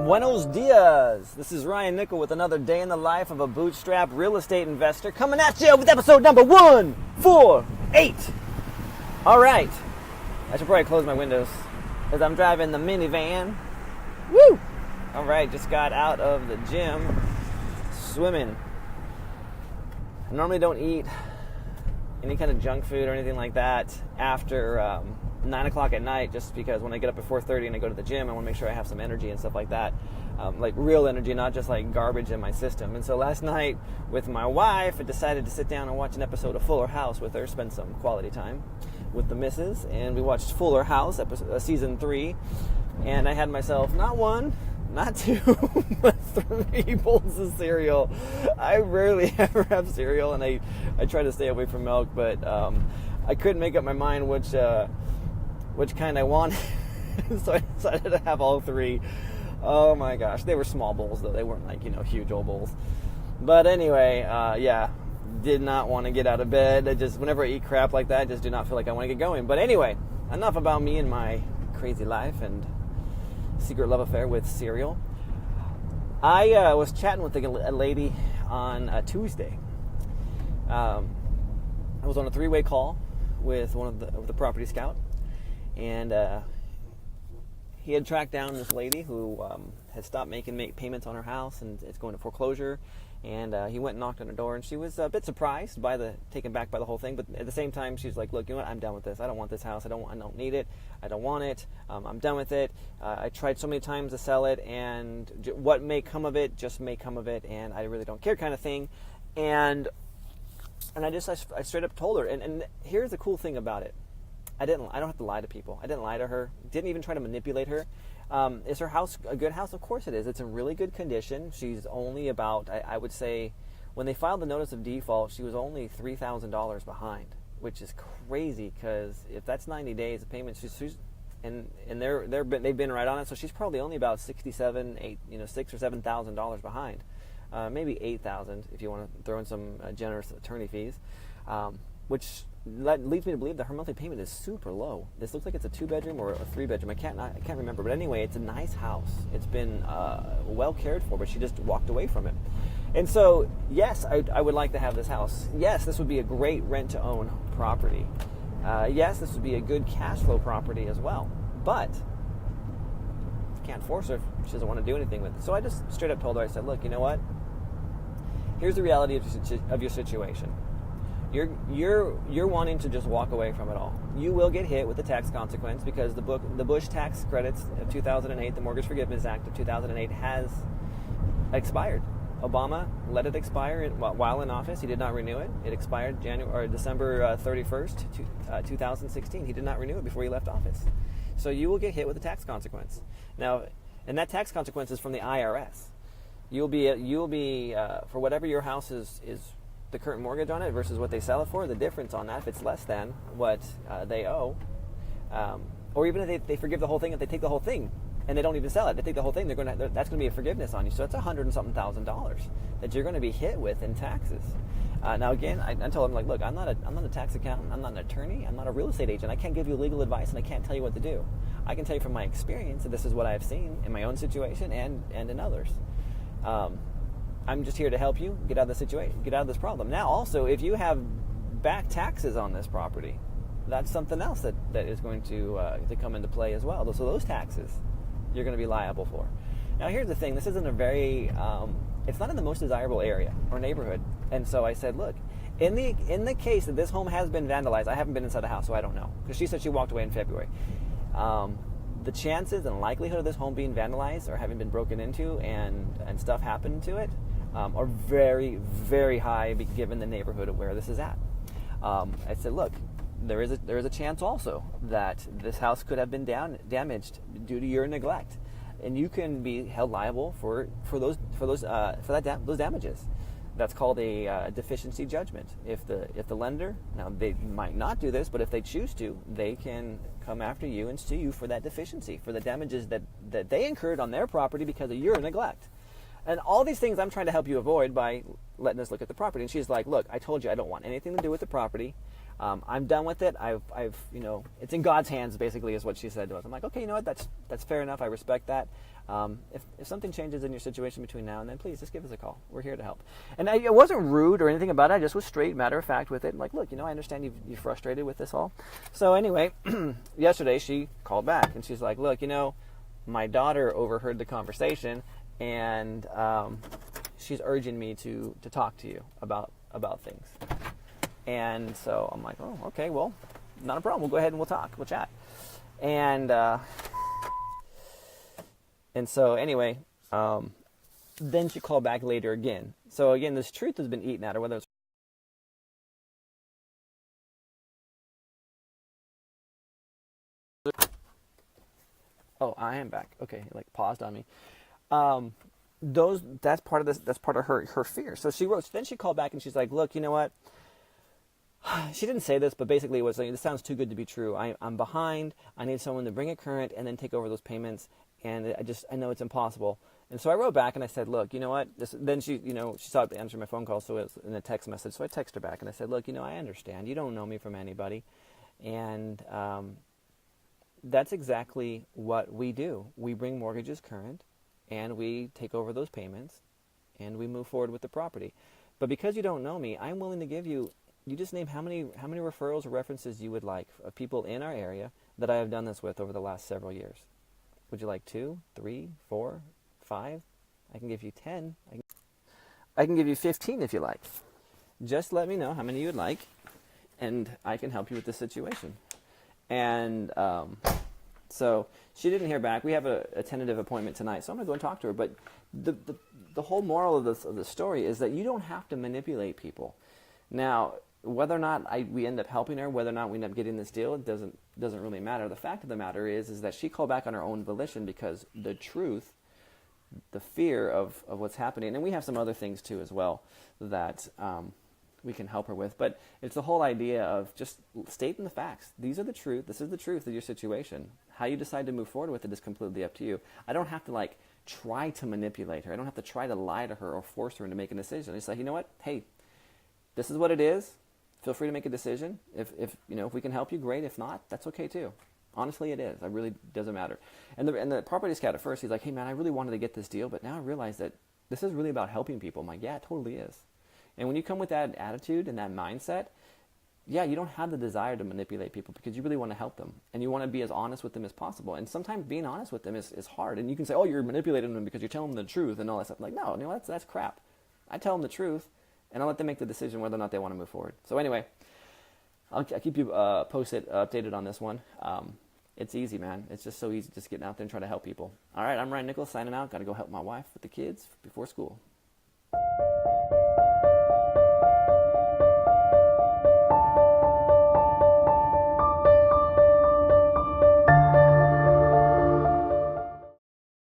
Buenos dias. This is Ryan Nickel with another day in the life of a Bootstrap Real Estate Investor, coming at you with episode number 148. All right. I should probably close my windows as I'm driving the minivan. Woo! All right, just got out of the gym, swimming. I normally don't eat any kind of junk food or anything like that after 9 o'clock at night, just because when I get up at 4:30 and I go to the gym, I want to make sure I have some energy and stuff like that, like real energy, not just like garbage in my system. And so last night with my wife, I decided to sit down and watch an episode of Fuller House with her, spend some quality time with the missus, and we watched Fuller House, season 3, and I had myself not one, not two, but 3 bowls of cereal. I rarely ever have cereal, and I try to stay away from milk, but I couldn't make up my mind which kind I wanted, so I decided to have all 3. Oh my gosh, they were small bowls though, they weren't like, huge old bowls. But anyway, did not want to get out of bed. Whenever I eat crap like that, I just do not feel like I want to get going. But anyway, enough about me and my crazy life and secret love affair with cereal. I was chatting with a lady on Tuesday. I was on a 3-way call with one of the property scout, and he had tracked down this lady who had stopped making payments on her house, and it's going to foreclosure. And he went and knocked on her door, and she was a bit surprised taken back by the whole thing. But at the same time, she's like, "Look, you know what? I'm done with this. I don't want this house. I don't need it. I don't want it. I'm done with it. I tried so many times to sell it, and what may come of it just may come of it, and I really don't care," kind of thing. And I straight up told her. And here's the cool thing about it. I don't have to lie to people. I didn't lie to her. Didn't even try to manipulate her. Is her house a good house? Of course it is. It's in really good condition. She's only about, I would say, when they filed the notice of default, she was only $3,000 behind, which is crazy, because if that's 90 days of payment, they've been right on it. So she's probably only about $6,000 or $7,000 behind, maybe $8,000 if you want to throw in some generous attorney fees, which leads me to believe that her monthly payment is super low. This looks like it's a 2-bedroom or a 3-bedroom. I can't remember. But anyway, it's a nice house. It's been well cared for, but she just walked away from it. And so, yes, I would like to have this house. Yes, this would be a great rent-to-own property. Yes, this would be a good cash flow property as well. But can't force her if she doesn't want to do anything with it. So I just straight up told her, I said, "Look, you know what? Here's the reality of your situation. You're wanting to just walk away from it all. You will get hit with the tax consequence, because the Bush tax credits of 2008, the Mortgage Forgiveness Act of 2008, has expired. Obama let it expire while in office. He did not renew it. It expired December 31st, 2016. He did not renew it before he left office. So you will get hit with a tax consequence. Now, and that tax consequence is from the IRS. You'll be for whatever your house is the current mortgage on it versus what they sell it for, the difference on that, if it's less than what they owe, or even if they forgive the whole thing, if they take the whole thing and they don't even sell it, they take the whole thing, that's going to be a forgiveness on you. So that's $100 and something thousand that you're going to be hit with in taxes. Now again, I told them, like, look, I'm not a tax accountant, I'm not an attorney, I'm not a real estate agent. I can't give you legal advice, and I can't tell you what to do. I can tell you from my experience that this is what I've seen in my own situation and in others. I'm just here to help you get out of the situation, get out of this problem. Now, also, if you have back taxes on this property, that's something else that is going to come into play as well. So those taxes, you're going to be liable for. Now, here's the thing. This isn't it's not in the most desirable area or neighborhood. And so I said, look, in the case that this home has been vandalized, I haven't been inside the house, so I don't know, because she said she walked away in February. The chances and likelihood of this home being vandalized or having been broken into and stuff happened to it are very, very high, given the neighborhood of where this is at. I said, look, there is a chance also that this house could have been damaged due to your neglect, and you can be held liable for those damages. That's called a deficiency judgment. If the lender, now they might not do this, but if they choose to, they can come after you and sue you for that deficiency, for the damages that they incurred on their property because of your neglect. And all these things I'm trying to help you avoid by letting us look at the property. And she's like, look, I told you I don't want anything to do with the property. I'm done with it. I've it's in God's hands, basically, is what she said to us. I'm like, okay, you know what? That's fair enough. I respect that. If something changes in your situation between now and then, please just give us a call. We're here to help. And it wasn't rude or anything about it. I just was straight, matter of fact with it. I'm like, look, I understand you're frustrated with this all. So anyway, yesterday she called back and she's like, look, my daughter overheard the conversation and she's urging me to talk to you about things. And so I'm like, oh, okay, well, not a problem. We'll go ahead and we'll talk. We'll chat. And so anyway, then she called back later again. So again, this truth has been eaten at her, whether it's oh, I am back. Okay, like paused on me. That's part of this. That's part of her fear. So she wrote. Then she called back and she's like, look, you know what? She didn't say this, but basically it was like, this sounds too good to be true. I'm behind. I need someone to bring it current and then take over those payments. And I know it's impossible. And so I wrote back and I said, look, you know what? Then she stopped answering my phone call, so it was in a text message. So I texted her back and I said, look, I understand. You don't know me from anybody. And that's exactly what we do. We bring mortgages current and we take over those payments and we move forward with the property. But because you don't know me, I'm willing to give you just name how many referrals or references you would like of people in our area that I have done this with over the last several years. Would you like 2, 3, 4, 5? I can give you 10. I can give you 15 if you like. Just let me know how many you would like, and I can help you with the situation. And so she didn't hear back. We have a tentative appointment tonight, so I'm going to go and talk to her. But the whole moral of the story is that you don't have to manipulate people. Now, whether or not we end up helping her, whether or not we end up getting this deal, it doesn't really matter. The fact of the matter is that she called back on her own volition because the truth, the fear of what's happening, and we have some other things too as well that we can help her with. But it's the whole idea of just stating the facts. These are the truth. This is the truth of your situation. How you decide to move forward with it is completely up to you. I don't have to try to manipulate her. I don't have to try to lie to her or force her into making a decision. It's like, you know what? Hey, this is what it is. Feel free to make a decision. If we can help you, great. If not, that's okay too. Honestly, it is. It really doesn't matter. And the property scout at first, he's like, hey man, I really wanted to get this deal, but now I realize that this is really about helping people. I'm like, yeah, it totally is. And when you come with that attitude and that mindset, yeah, you don't have the desire to manipulate people because you really want to help them. And you want to be as honest with them as possible. And sometimes being honest with them is hard. And you can say, oh, you're manipulating them because you're telling them the truth and all that stuff. I'm like, no, that's crap. I tell them the truth. And I'll let them make the decision whether or not they want to move forward. So anyway, I'll keep you updated on this one. It's easy, man. It's just so easy just getting out there and trying to help people. All right, I'm Ryan Nichols signing out. Got to go help my wife with the kids before school.